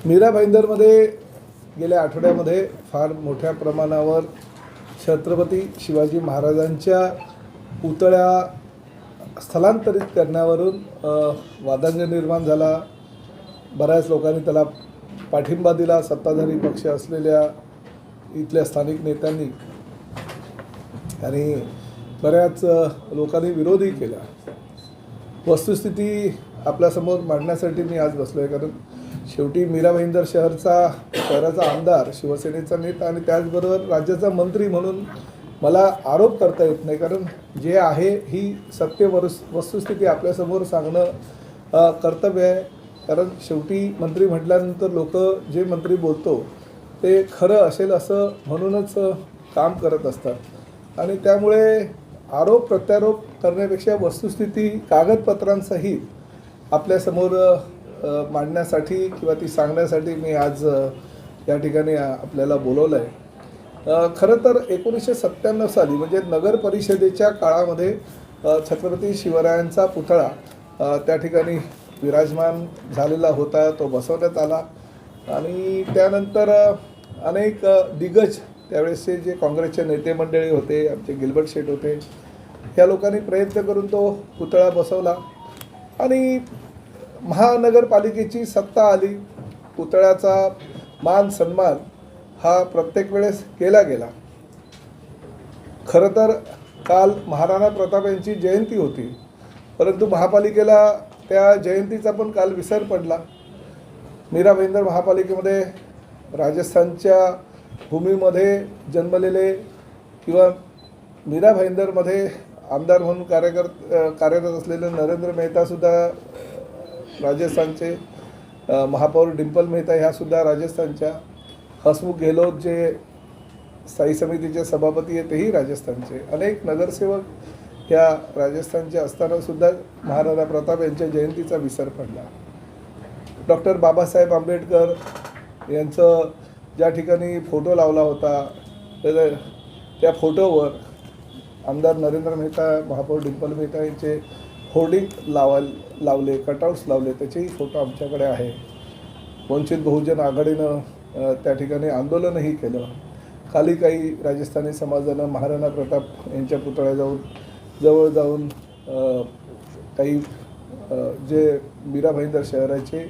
मीरा भाईंदरमध्ये गेल्या आठवड्यामध्ये फार मोठ्या प्रमाणावर छत्रपती शिवाजी महाराजांच्या पुतळ्या स्थलांतरित करण्यावरून वादंग निर्माण झाला। बऱ्याच लोकांनी त्याला पाठिंबा दिला। सत्ताधारी पक्ष असलेल्या इथल्या स्थानिक नेत्यांनी आणि बऱ्याच लोकांनी विरोधही केला। वस्तुस्थिती आपल्यासमोर मांडण्यासाठी मी आज बसलो आहे, कारण शेवटी मीरा भाईंदर शहराचा आमदार, शिवसेनेचा नेता आणि त्याचबरोबर राज्याचा मंत्री म्हणून मला आरोप करता येत नाही, कारण जे आहे ही सत्य वस्तुस्थिती आपल्यासमोर सांगणं कर्तव्य आहे। कारण शेवटी मंत्री म्हटल्यानंतर लोक जे मंत्री बोलतो ते खरं असेल असं म्हणूनच काम करत असतात आणि त्यामुळे आरोप प्रत्यारोप करण्यापेक्षा वस्तुस्थिती कागदपत्रांसहित आपल्यासमोर मांडण्यासाठी किंवा ती सांगण्यासाठी मी आज या ठिकाणी आपल्याला बोलवलं आहे। खरं तर 1997 साली म्हणजे नगर परिषदेच्या काळामध्ये छत्रपती शिवरायांचा पुतळा त्या ठिकाणी विराजमान झालेला होता, तो बसवण्यात आला आणि त्यानंतर अनेक दिग्गज त्यावेळेसचे जे काँग्रेसचे नेते मंडळी होते, आमचे गिल्बर्ट शेठ होते, ह्या लोकांनी प्रयत्न करून तो पुतळा बसवला आणि महानगरपालिकेची सत्ता आली। पुतळ्याचा मान सन्मान हा प्रत्येक वेळेस केला गेला। खरं तर काल महाराणा प्रताप यांची जयंती होती, परंतु महापालिकेला त्या जयंतीचा पण काल विसर पडला। मीरा भाईंदर महापालिकेमध्ये राजस्थानच्या भूमीमध्ये जन्मलेले किंवा मीरा भाईंदरमध्ये आमदार म्हणून कार्यरत असलेले नरेंद्र मेहतासुद्धा राजस्थानचे, महापौर डिंपल मेहता ह्यासुद्धा राजस्थानच्या, हसमुख गेहलोत जे स्थायी समितीचे सभापती आहेत तेही राजस्थानचे, अनेक नगरसेवक ह्या राजस्थानचे असतानासुद्धा महाराणा प्रताप यांच्या जयंतीचा विसर पडला। डॉक्टर बाबासाहेब आंबेडकर यांचं ज्या ठिकाणी फोटो लावला होता त्या फोटोवर आमदार नरेंद्र मेहता, महापौर डिंपल मेहता यांचे होर्डिंग लावले, कटआउट्स लावले, त्याचेही फोटो आमच्याकडे आहे। वंचित बहुजन आघाडीनं त्या ठिकाणी आंदोलनही केलं। खाली काही राजस्थानी समाजानं महाराणा प्रताप यांच्या पुतळ्याजवळ जाऊन काही जे मीरा भाईंदर शहराचे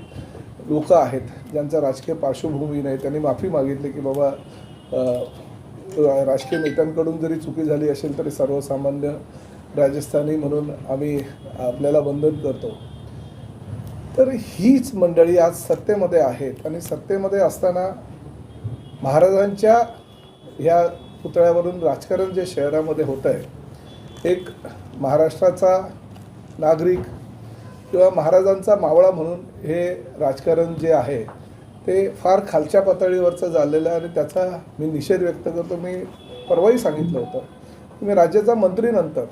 लोक आहेत ज्यांचा राजकीय पार्श्वभूमी नाही, त्यांनी माफी मागितली की बाबा राजकीय नेत्यांकडून जरी चुकी झाली असेल तरी सर्वसामान्य राजस्थानी म्हणून आम्ही आपल्याला वंदन करतो। तर हीच मंडळी आज सत्तेमध्ये आहेत आणि सत्तेमध्ये असताना महाराजांच्या ह्या पुतळ्यावरून राजकारण जे शहरामध्ये होतं आहे, एक महाराष्ट्राचा नागरिक किंवा महाराजांचा मावळा म्हणून हे राजकारण जे आहे ते फार खालच्या पातळीवरचं झालेलं आहे आणि त्याचा मी निषेध व्यक्त करतो। मी परवाही सांगितलं होतं की मी राज्याचा मंत्री नंतर,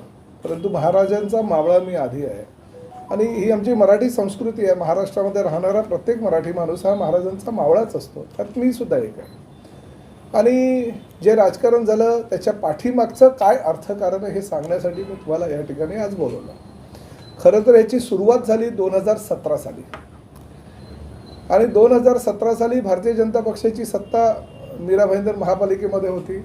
परंतु महाराजांचा मावळा मी आधी आहे आणि ही आमची मराठी संस्कृती आहे। महाराष्ट्रामध्ये राहणारा प्रत्येक मराठी माणूस हा महाराजांचा मावळाच असतो, त्यात मी सुद्धा एक आहे। आणि जे राजकारण झालं त्याच्या पाठीमागचं काय अर्थकारण हे सांगण्यासाठी मी तुम्हाला या ठिकाणी आज बोलवलं। खरं तर याची सुरुवात झाली 2017 साली आणि 2017 साली भारतीय जनता पक्षाची सत्ता मीरा भाईंदर महापालिकेमध्ये होती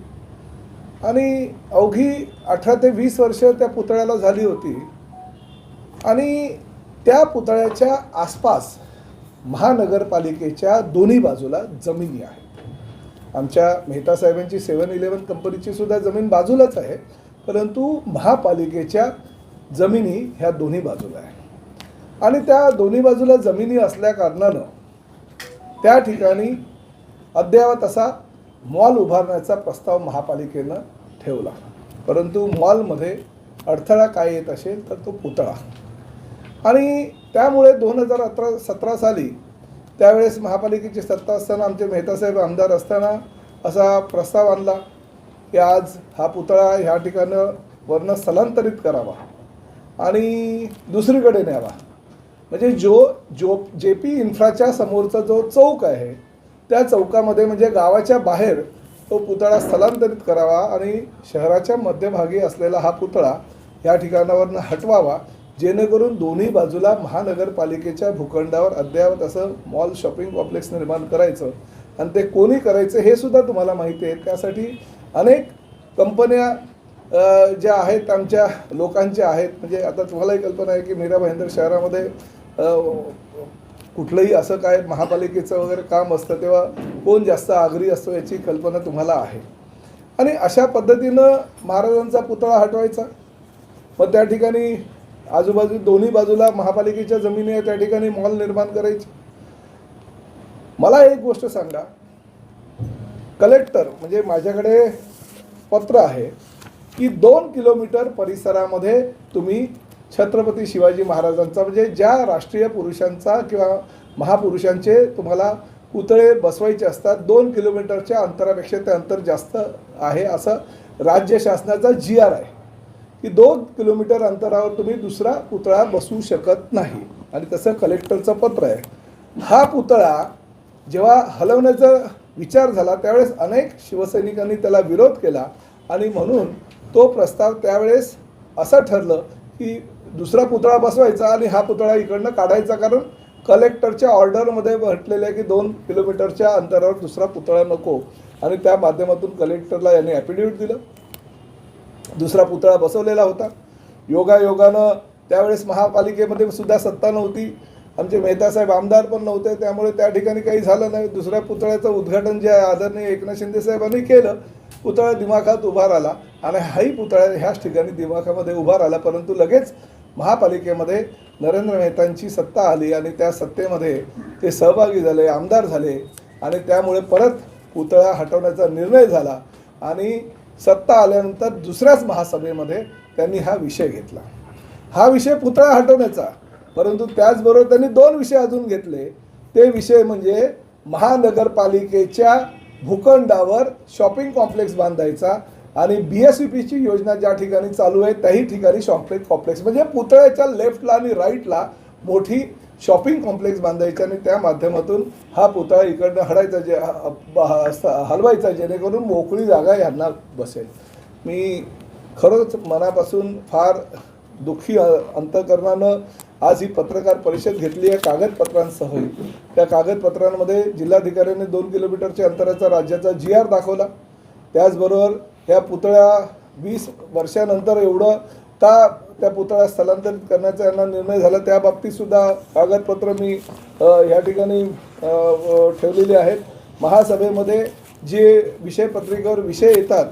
आणि अवघी 18 ते 20 वर्ष त्या पुतळ्याला झाली होती आणि त्या पुतळ्याच्या आसपास महानगरपालिकेच्या दोन्ही बाजूला जमिनी आहेत। आमच्या मेहता साहेबांची 7-11 कंपनीची सुद्धा जमीन बाजूलाच आहे, परंतु महापालिकेच्या जमिनी ह्या दोन्ही बाजूला आहे आणि त्या दोन्ही बाजूला जमिनी असल्या कारणानं त्या ठिकाणी अद्ययावत असा मॉल उभारण्याचा प्रस्ताव महापालिकेनं ठेवला, परंतु मॉलमध्ये अडथळा काय येत असेल तर तो पुतळा। आणि त्यामुळे 2017 साली त्यावेळेस महापालिकेची सत्ता असताना आमचे मेहतासाहेब आमदार असताना असा प्रस्ताव आणला की आज हा पुतळा ह्या ठिकाणं वरनं स्थलांतरित करावा आणि दुसरीकडे न्यावा। म्हणजे JP इन्फ्राच्या समोरचा जो चौक आहे त्या चौकामध्ये म्हणजे गावाच्या बाहेर तो पुतळा स्थलांतरित करावा आणि शहराच्या मध्यभागी असलेला हा पुतळा या ठिकाणावरनं हटवावा, जेणेकरून दोन्ही बाजूला महानगरपालिकेच्या भूखंडावर अद्ययावत असं मॉल शॉपिंग कॉम्प्लेक्स निर्माण करायचं आणि ते कोणी करायचं हे सुद्धा तुम्हाला माहिती आहे. त्यासाठी अनेक कंपन्या ज्या आहेत आमच्या लोकांच्या आहेत. म्हणजे आता तुम्हालाही कल्पना आहे की मीरा भाईंदर शहरामध्ये कुठलंही असं काय महापालिकेचं वगैरे काम असतं तेव्हा कोण जास्त आग्रही असतो याची कल्पना तुम्हाला आहे. आणि अशा पद्धतीनं महाराजांचा पुतळा हटवायचा, मग त्या ठिकाणी आजूबाजू दोन्ही बाजूला महापालिकेच्या जमिनी आहे त्या ठिकाणी मॉल निर्माण करायचे. मला एक गोष्ट सांगा, कलेक्टर म्हणजे माझ्याकडे पत्र आहे की 2 किलोमीटर परिसरामध्ये तुम्ही छत्रपती शिवाजी महाराजांचा म्हणजे ज्या राष्ट्रीय पुरुषांचा किंवा महापुरुषांचे तुम्हाला पुतळे बसवायचे असतात 2 किलोमीटरच्या अंतरापेक्षा ते अंतर जास्त आहे असं राज्य शासनाचा GR आहे की 2 किलोमीटर अंतरावर तुम्ही दुसरा पुतळा बसवू शकत नाही. आणि तसं कलेक्टरचं पत्र आहे. हा पुतळा जेव्हा हलवण्याचा विचार झाला त्यावेळेस अनेक शिवसैनिकांनी त्याला विरोध केला आणि म्हणून तो प्रस्ताव त्यावेळेस असं ठरलं की दुसरा पुतळा बसवायचा आणि हा पुतळा इकडनं काढायचा, कारण कलेक्टरच्या ऑर्डरमध्ये म्हटलेलं आहे की 2 किलोमीटरच्या अंतरावर दुसरा पुतळा नको. आणि त्या माध्यमातून कलेक्टरला यांनी ॲफिडेव्हिट दिलं, दुसरा पुतळा बसवलेला होता. योगायोगानं त्यावेळेस महापालिकेमध्ये सुद्धा सत्ता नव्हती, आमचे मेहतासाहेब आमदार पण नव्हते, त्यामुळे त्या ठिकाणी काही झालं नाही. दुसऱ्या पुतळ्याचं उद्घाटन जे आदरणीय एकनाथ शिंदे साहेबांनी केलं, पुतळा दिमाखात उभा राहिला आणि हाही पुतळा ह्याच ठिकाणी दिमाखामध्ये उभा राहिला. परंतु लगेच महापालिकेमध्ये नरेंद्र मेहतांची सत्ता आली आणि त्या सत्तेमध्ये ते सहभागी झाले, आमदार झाले आणि त्यामुळे परत पुतळा हटवण्याचा निर्णय झाला. आणि सत्ता आल्यानंतर दुसऱ्याच महासभेमध्ये त्यांनी हा विषय घेतला, हा विषय पुतळा हटवण्याचा. परंतु त्याचबरोबर त्यांनी 2 विषय अजून घेतले. ते विषय म्हणजे महानगरपालिकेच्या भूखंडावर शॉपिंग कॉम्प्लेक्स बांधायचा आणि BSVPची योजना ज्या ठिकाणी चालू आहे त्याही ठिकाणी शॉपिंग कॉम्प्लेक्स म्हणजे पुतळ्याच्या लेफ्टला आणि राईटला मोठी शॉपिंग कॉम्प्लेक्स बांधायची आणि त्या माध्यमातून हा पुतळा इकडनं हलवायचा जेणेकरून मोकळी जागा यांना बसेल. मी खरंच मनापासून फार दुःखी अंतःकरणानं आज ही पत्रकार परिषद घेतली आहे कागदपत्रांसह. त्या कागदपत्रांमध्ये जिल्हाधिकाऱ्यांनी 2 किलोमीटरच्या अंतराचा राज्याचा GR दाखवला. त्याचबरोबर ह्या पुतळ्या 20 वर्षानंतर एवढं का त्या पुतळ्या स्थलांतरित करण्याचा यांना निर्णय झाला त्या बाबतीतसुद्धा कागदपत्र मी या ठिकाणी ठेवलेली आहेत. महासभेमध्ये जे विषयपत्रिकेवर विषय येतात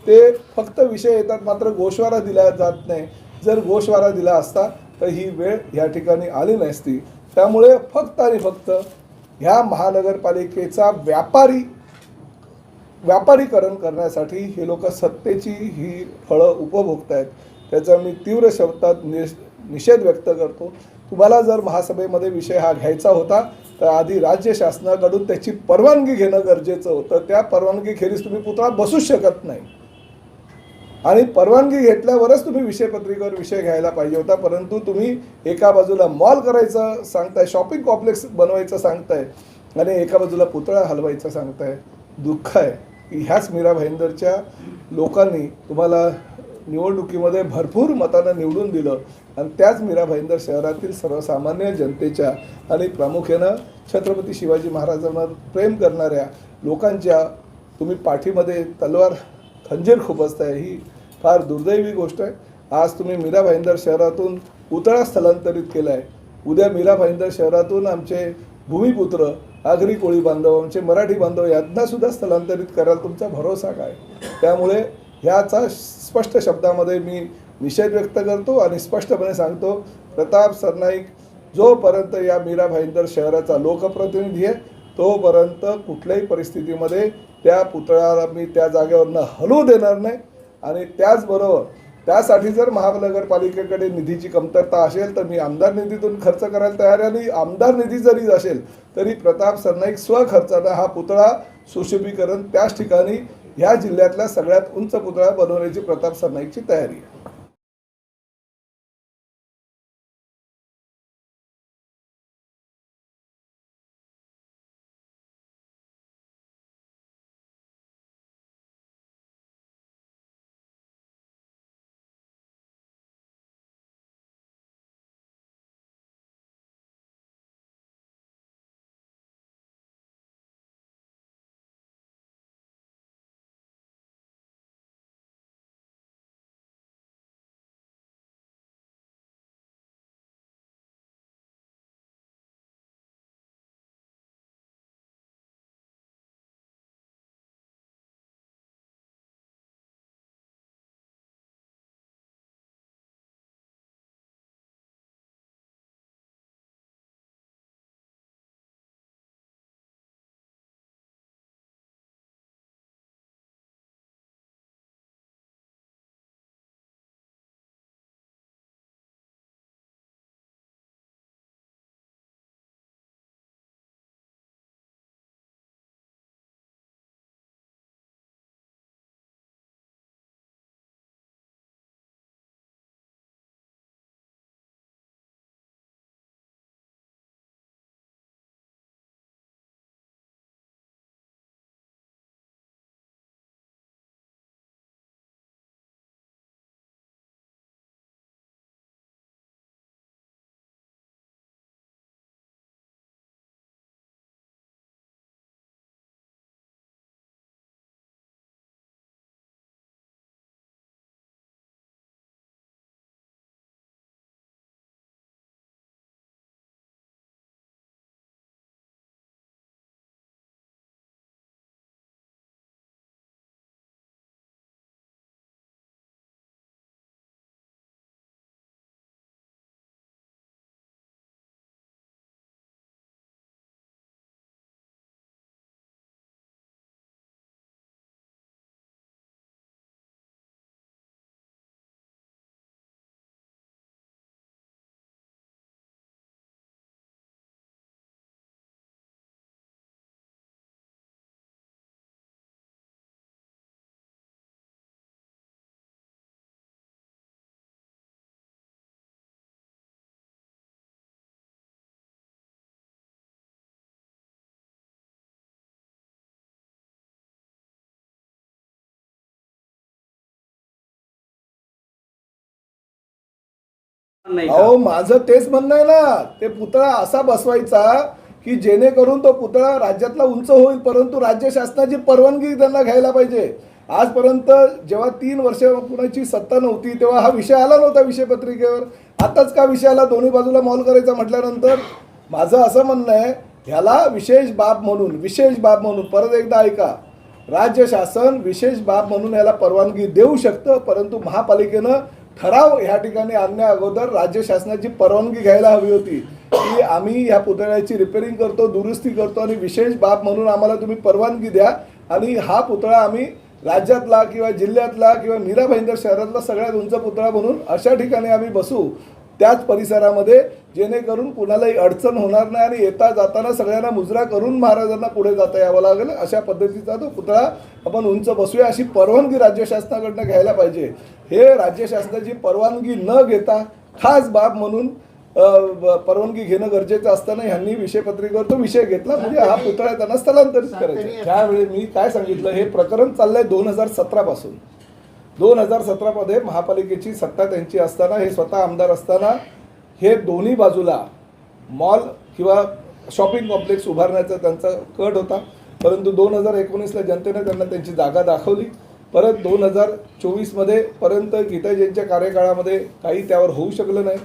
ते फक्त विषय येतात, मात्र गोषवारा दिला जात नाही. जर गोषवारा दिला असता तर ही वेळ या ठिकाणी आली नसती. त्यामुळे फक्त आणि फक्त ह्या महानगरपालिकेचा व्यापारीकरण करण्यासाठी हे लोक सत्तेची ही फळं उपभोगत आहेत. त्याचा मी तीव्र शब्दात निषेध व्यक्त करतो. तुम्हाला जर महासभेमध्ये विषय हा घ्यायचा होता तर आधी राज्य शासनाकडून त्याची परवानगी घेणं गरजेचं होतं. त्या परवानगीखेरीज तुम्ही पुतळा बसूच शकत नाही आणि परवानगी घेतल्यावरच तुम्ही विषयपत्रिकेवर विषय घ्यायला पाहिजे होता. परंतु तुम्ही एका बाजूला मॉल करायचं सांगताय, शॉपिंग कॉम्प्लेक्स बनवायचं सांगताय आणि एका बाजूला पुतळा हलवायचं सांगताय. दुःख आहे की ह्याच मीरा भाईंदरच्या लोकांनी तुम्हाला निवडणुकीमध्ये भरपूर मतानं निवडून दिलं आणि त्याच मीरा भाईंदर शहरातील सर्वसामान्य जनतेच्या आणि प्रामुख्यानं छत्रपती शिवाजी महाराजांवर प्रेम करणाऱ्या लोकांच्या तुम्ही पाठीमध्ये तलवार खंजीर खुपसताय. ही फार दुर्दैवी गोष्ट आहे. आज तुम्ही मीरा भाईंदर शहरातून पुतळा स्थलांतरित केला आहे. उद्या मीरा भाईंदर शहरातून आमचे भूमिपुत्र आगरी कोळी बांधव, आमचे मराठी बांधव यांनासुद्धा स्थलांतरित करायला तुमचा भरोसा काय? त्यामुळे ह्याचा स्पष्ट शब्दामध्ये मी निषेध व्यक्त करतो आणि स्पष्टपणे सांगतो, प्रताप सरनाईक जोपर्यंत या मीरा भाईंदर शहराचा लोकप्रतिनिधी आहे तोपर्यंत कुठल्याही परिस्थितीमध्ये त्या पुतळ्याला मी त्या जागेवरनं हलवू देणार नाही. आणि त्याचबरोबर त्यासाठी जर महानगरपालिकेकडे निधीची कमतरता असेल तर मी आमदार निधीतून खर्च करायला तयार आहे आणि आमदार निधी जरी असेल तरी प्रताप सरनाईक स्वखर्चानं हा पुतळा सुशोभीकरण त्याच ठिकाणी ह्या जिल्ह्यातल्या सगळ्यात उंच पुतळा बनवण्याची प्रताप सरनाईकची तयारी आहे. नाही का? अहो माझं तेच म्हणणं आहे ना, ते पुतळा असा बसवायचा की जेणेकरून तो पुतळा राज्यातला उंच होईल, परंतु राज्य शासनाची परवानगी त्यांना घ्यायला पाहिजे. आजपर्यंत जेव्हा 3 वर्ष कुणाची सत्ता नव्हती तेव्हा हा विषय आला नव्हता विषयपत्रिकेवर. आताच का विषय आला दोन्ही बाजूला मॉल करायचा म्हटल्यानंतर? माझं असं म्हणणं आहे, ह्याला विशेष बाब म्हणून परत एकदा ऐका, राज्य शासन विशेष बाब म्हणून याला परवानगी देऊ शकतं, परंतु महापालिकेनं ठराव ह्या ठिकाणी आणण्या अगोदर राज्य शासनाची परवानगी घ्यायला हवी होती की आम्ही ह्या पुतळ्याची रिपेअरिंग करतो, दुरुस्ती करतो आणि विशेष बाब म्हणून आम्हाला तुम्ही परवानगी द्या आणि हा पुतळा आम्ही राज्यातला किंवा जिल्ह्यातला किंवा मीरा भाईंदर शहरातला सगळ्यात उंच पुतळा म्हणून अशा ठिकाणी आम्ही बसू त्याच परिसरामध्ये, जेणेकरून कुणालाही अडचण होणार नाही आणि येता जाताना सगळ्यांना मुजरा करून महाराजांना पुढे जाता यावं लागेल. अशा पद्धतीचा तो पुतळा आपण उंच बसूया अशी परवानगी राज्य शासनाकडनं घ्यायला पाहिजे. हे राज्य शासनाची परवानगी न घेता खास बाब म्हणून परवानगी घेणं गरजेचं असताना ह्यांनी विषयपत्रिकेवर तो विषय घेतला, म्हणजे हा पुतळा त्यांना स्थलांतरित करायचा. त्यावेळी मी काय सांगितलं, हे प्रकरण चाललंय 2017 पासून. 2017 मध्ये महापालिकेची सत्ता त्यांची असताना, हे स्वतः आमदार असताना हे दोन्ही बाजूला मॉल किंवा शॉपिंग कॉम्प्लेक्स उभारण्याचा त्यांचा कट होता, परंतु 2019ला जनतेने त्यांना त्यांची जागा दाखवली. परत 2024 मध्ये पर्यंत गीताजींच्या कार्यकाळामध्ये काही त्यावर होऊ शकलं नाही.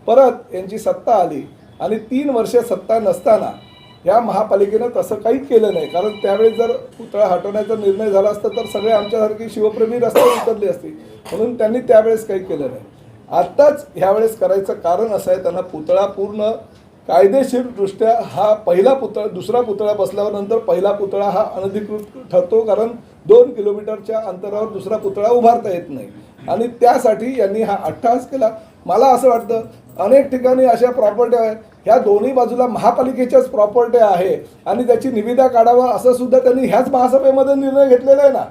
परत यांची सत्ता आली आणि 3 वर्ष सत्ता नसताना या महापालिकेनं तसं काही केलं नाही, कारण त्यावेळेस जर पुतळा हटवण्याचा निर्णय झाला असता तर सगळे आमच्यासारखी शिवप्रेमी रस्त्यावर उतरली असती, म्हणून त्यांनी त्यावेळेस काही केलं नाही. आत्ताच ह्यावेळेस करायचं कारण असं आहे, त्यांना पुतळा पूर्ण कायदेशीरदृष्ट्या हा पहिला पुतळा, दुसरा पुतळा बसल्यावर नंतर पहिला पुतळा हा अनधिकृत ठरतो, कारण 2 किलोमीटरच्या अंतरावर दुसरा पुतळा उभारता येत नाही आणि त्यासाठी यांनी हा अट्टहास केला. मला असं वाटतं अनेक ठिकाणी अशा प्रॉपर्ट्या आहेत, ह्या दोन्ही बाजूला महापालिकेच्याच प्रॉपर्ट्या आहे आणि त्याची निविदा काढावा असं सुद्धा त्यांनी ह्याच महासभेमध्ये निर्णय घेतलेला आहे ना,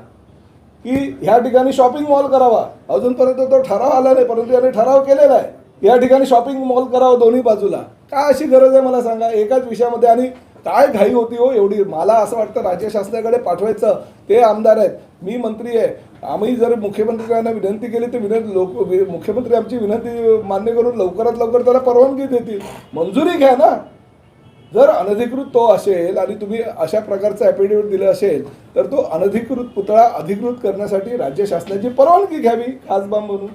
की ह्या ठिकाणी शॉपिंग मॉल करावा. अजूनपर्यंत तो ठराव आला नाही, परंतु यांनी ठराव केलेला आहे या ठिकाणी शॉपिंग मॉल करावं दोन्ही बाजूला. काय अशी गरज आहे मला सांगा एकाच विषयामध्ये, आणि काय घाई होती हो एवढी? मला असं वाटतं राज्य शासनाकडे पाठवायचं, ते आमदार आहेत, मी मंत्री आहे, आम्ही जर मुख्यमंत्र्यांना विनंती केली तर मुख्यमंत्री आमची विनंती मान्य करून लवकरात लवकर त्याला परवानगी देतील, मंजुरी घ्या ना. जर अनधिकृत तो असेल आणि तुम्ही अशा प्रकारचं ॲफिडेव्हिट दिलं असेल तर तो अनधिकृत पुतळा अधिकृत करण्यासाठी राज्य शासनाची परवानगी घ्यावी खास बाब म्हणून.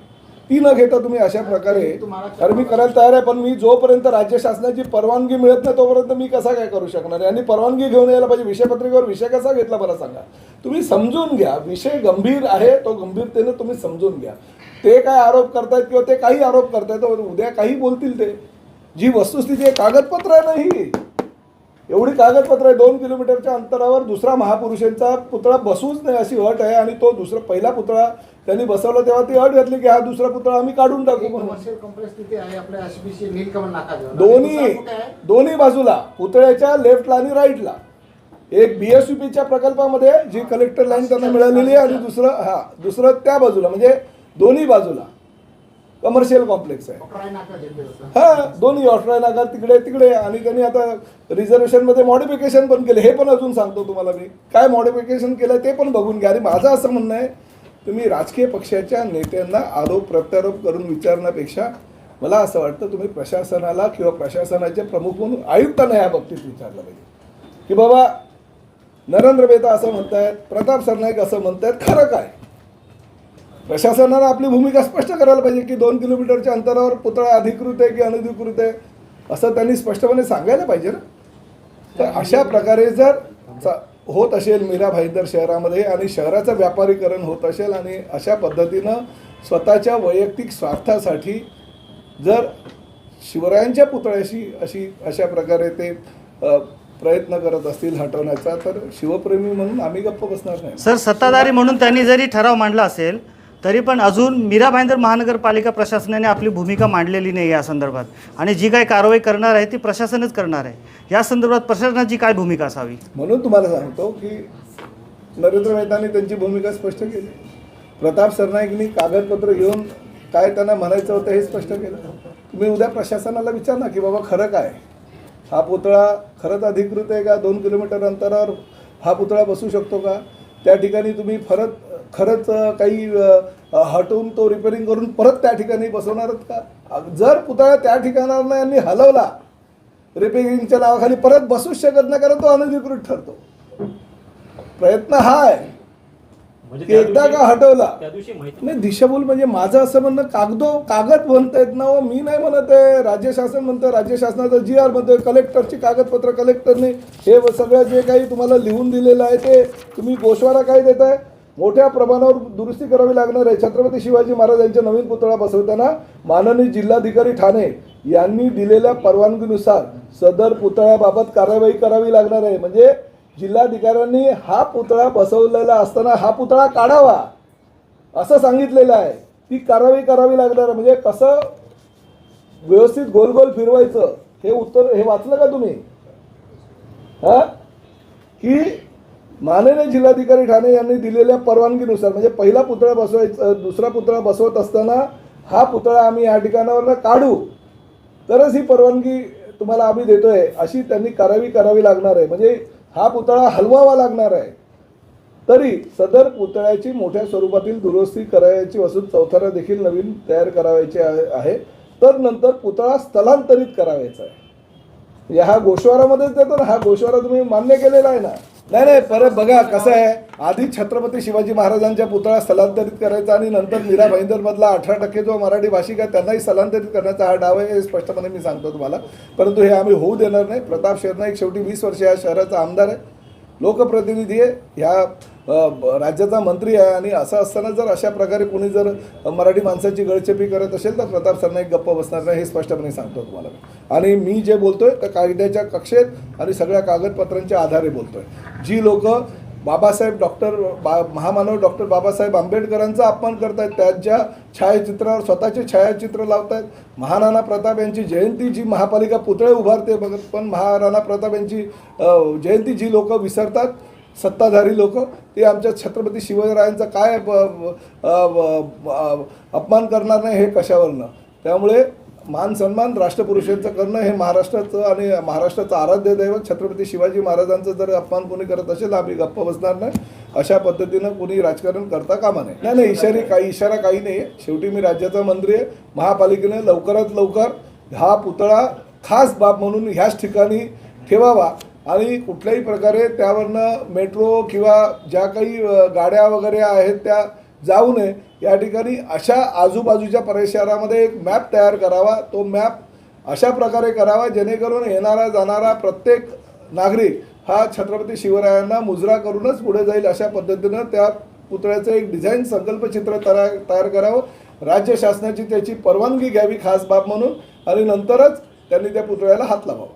ती न घेता तुम्ही अशा प्रकारे, कारण मी करायला तयार आहे, पण मी जोपर्यंत राज्य शासनाची परवानगी मिळत नाही तोपर्यंत मी कसा काय करू शकणार आहे? आणि परवानगी घेऊन यायला पाहिजे. विषयपत्रिकेवर विषय कसा घेतला मला सांगा? तुम्ही समजून घ्या, विषय गंभीर आहे, तो गंभीरतेने तुम्ही समजून घ्या. ते काय आरोप करतायत किंवा ते काही आरोप करतायत, उद्या काही बोलतील ते. जी वस्तुस्थिती आहे, कागदपत्र आहे नाही, एवढी कागदपत्र आहे. 2 किलोमीटरच्या अंतरावर दुसरा महापुरुषांचा पुतळा बसूच नाही अशी अट आहे, आणि तो दुसरा पहिला पुतळा त्यांनी बसवला तेव्हा ती अट घातली की हा दुसरा पुतळा आम्ही काढून टाकू म्हणून. दोन्ही बाजूला पुतळ्याच्या लेफ्टला आणि राईटला एक BSUPच्या प्रकल्पामध्ये जी कलेक्टर लाईन त्यांना मिळालेली आहे, आणि दुसरं त्या बाजूला, म्हणजे दोन्ही बाजूला कमर्शियल कॉम्प्लेक्स आहे. हा, दोन्ही ऑस्ट्राय नाका तिकडे, आणि त्यांनी आता रिझर्वेशनमध्ये मॉडिफिकेशन पण केले. हे पण अजून सांगतो तुम्हाला मी काय मॉडिफिकेशन केलं ते पण बघून घ्या. आणि माझं असं म्हणणं आहे, तुम्ही राजकीय पक्षाच्या नेत्यांना आरोप प्रत्यारोप करून विचारण्यापेक्षा मला असं वाटतं तुम्ही प्रशासनाला किंवा प्रशासनाचे प्रमुख म्हणून आयुक्तांना या बाबतीत विचारलं पाहिजे की बाबा नरेंद्र मेहता असं म्हणतायत, प्रताप सरनाईक असं म्हणतायत, खरं काय? प्रशासनानं आपली भूमिका स्पष्ट करायला पाहिजे की 2 किलोमीटरच्या अंतरावर पुतळा अधिकृत आहे की अनधिकृत आहे असं त्यांनी स्पष्टपणे सांगायला पाहिजे ना. तर अशा प्रकारे जर होत असेल मीरा भाईंदर शहरामध्ये आणि शहराचं व्यापारीकरण होत असेल आणि अशा पद्धतीनं स्वतःच्या वैयक्तिक स्वार्थासाठी जर शिवरायांच्या पुतळ्याशी अशा प्रकारे ते प्रयत्न करत असतील हटवण्याचा, तर शिवप्रेमी म्हणून आम्ही गप्प बसणार नाही. सर, सत्ताधारी म्हणून त्यांनी जरी ठराव मांडला असेल तरी पण अजून मीरा भाईंदर महानगरपालिका प्रशासनाने आपली भूमिका मांडलेली नाही या संदर्भात, आणि जी काही कारवाई करणार आहे ती प्रशासनच करणार आहे. या संदर्भात प्रशासनाची काय भूमिका असावी? म्हणून तुम्हाला सांगतो की नरेंद्र मेहतांनी त्यांची भूमिका स्पष्ट केली, प्रताप सरनाईकनी कागदपत्र घेऊन काय त्यांना म्हणायचं होतं हे स्पष्ट केलं. तुम्ही उद्या प्रशासनाला विचार ना की बाबा खरं काय, हा पुतळा खरंच अधिकृत आहे का? 2 किलोमीटर अंतरावर हा पुतळा बसू शकतो का? त्या ठिकाणी तुम्ही खरंच काही हटवून तो रिपेअरिंग करून परत त्या ठिकाणी बसवणारच का? जर पुतळा त्या ठिकाणावर यांनी हलवला रिपेरिंगच्या नावाखाली परत बसूच शकत नाही, कारण तो अनधिकृत ठरतो. प्रयत्न हा आहे म्हणजे की एकदा का हटवला त्या दिवशी माहिती नाही. दिशाभूल म्हणजे माझं असं म्हणणं कागद म्हणतायत ना हो, मी नाही म्हणत आहे. राज्य शासन म्हणतं, राज्य शासनाचं GR म्हणतोय, कलेक्टरची कागदपत्र कलेक्टरने हे सगळं जे काही तुम्हाला लिहून दिलेलं आहे ते तुम्ही गोषवारा काय देताय. मोठ्या प्रमाणावर दुरुस्ती करावी लागणार आहे. छत्रपती शिवाजी महाराज यांच्या नवीन पुतळा बसवताना माननीय जिल्हाधिकारी ठाणे यांनी दिलेल्या परवानगीनुसार सदर पुतळ्याबाबत कारवाई करावी लागणार आहे. म्हणजे जिल्हाधिकाऱ्यांनी हा पुतळा बसवलेला असताना हा पुतळा काढावा असं सांगितलेलं आहे. ती कारवाई करावी लागणार आहे. म्हणजे कसं व्यवस्थित गोल गोल फिरवायचं हे उत्तर हे वाचलं का तुम्ही? हा की माननीय जिल्हाधिकारी ठाणे यांनी दिलेल्या परवानगीनुसार म्हणजे पहिला पुतळा बसवायचा, दुसरा पुतळा बसवत असताना हा पुतळा आम्ही या ठिकाणावर काढू तरच ही परवानगी तुम्हाला आम्ही देतोय अशी त्यांनी कारवाई करावी लागणार आहे. म्हणजे हा पुतळा हलवावा लागणार आहे. तरी सदर पुतळ्याची मोठ्या स्वरूपातील दुरुस्ती करायची असून चौथरा देखील नवीन तयार करायचे आहे. तर नंतर पुतळा स्थलांतरित करायचा आहे. या हा गोषवारामध्येच देतो ना, हा गोषवारा तुम्ही मान्य केलेला आहे ना. नाही परत बघा कसं आहे, आधी छत्रपती शिवाजी महाराजांच्या पुतळा स्थलांतरित करायचा आणि नंतर मीरा भाईंदरमधला 18% जो मराठी भाषिक आहे त्यांनाही स्थलांतरित करण्याचा हा डाव आहे हे स्पष्टपणे मी सांगतो तुम्हाला. परंतु हे आम्ही होऊ देणार नाही. प्रताप शेरनाईक शेवटी 20 वर्ष या शहराचा आमदार आहे, लोकप्रतिनिधी आहे, ह्या राज्याचा मंत्री आहे. आणि असं असताना जर अशा प्रकारे कोणी जर मराठी माणसाची गळचेपी करत असेल तर प्रताप सरनाईक गप्प बसणार नाही हे स्पष्टपणे सांगतो तुम्हाला. आणि मी जे बोलतोय तर कायद्याच्या कक्षेत आणि सगळ्या कागदपत्रांच्या आधारे बोलतोय. जी लोक बाबासाहेब महामानव डॉक्टर बाबासाहेब आंबेडकरांचा अपमान करतायत, त्यांच्या छायाचित्रावर स्वतःचे छायाचित्र लावतायत. महाराणा प्रताप यांची जयंती जी महापालिका पुतळे उभारते बघत, पण महाराणा प्रताप यांची जयंती जी लोक विसरतात, सत्ताधारी लोक, ते आमच्या छत्रपती शिवरायांचा काय अपमान करणार नाही हे कशावरनं. त्यामुळे मान सन्मान राष्ट्रपुरुषांचं करणं हे महाराष्ट्राचं आणि महाराष्ट्राचं आराध्य दैवत छत्रपती शिवाजी महाराजांचं जर अपमान कोणी करत असेल आम्ही गप्प बसणार नाही. अशा पद्धतीनं कोणी राजकारण करता कामा नये. नाही इशारा काही नाही आहे. शेवटी मी राज्याचा मंत्री आहे. महापालिकेने लवकरात लवकर हा पुतळा खास बाब म्हणून ह्याच ठिकाणी ठेवावा आणि कुठल्याही प्रकारे त्यावरनं मेट्रो किंवा ज्या काही गाड्या वगैरे आहेत त्या जाऊ नये. या ठिकाणी अशा आजूबाजूच्या परिसरामध्ये एक मॅप तयार करावा. तो मॅप अशा प्रकारे करावा जेणेकरून येणारा जाणारा प्रत्येक नागरिक हा छत्रपती शिवरायांना मुजरा करूनच पुढे जाईल. अशा पद्धतीनं त्या पुतळ्याचं एक डिझाईन संकल्पचित्र तयार करावं. राज्य शासनाची त्याची परवानगी घ्यावी खास बाब म्हणून आणि नंतरच त्यांनी त्या पुतळ्याला हात लावावा.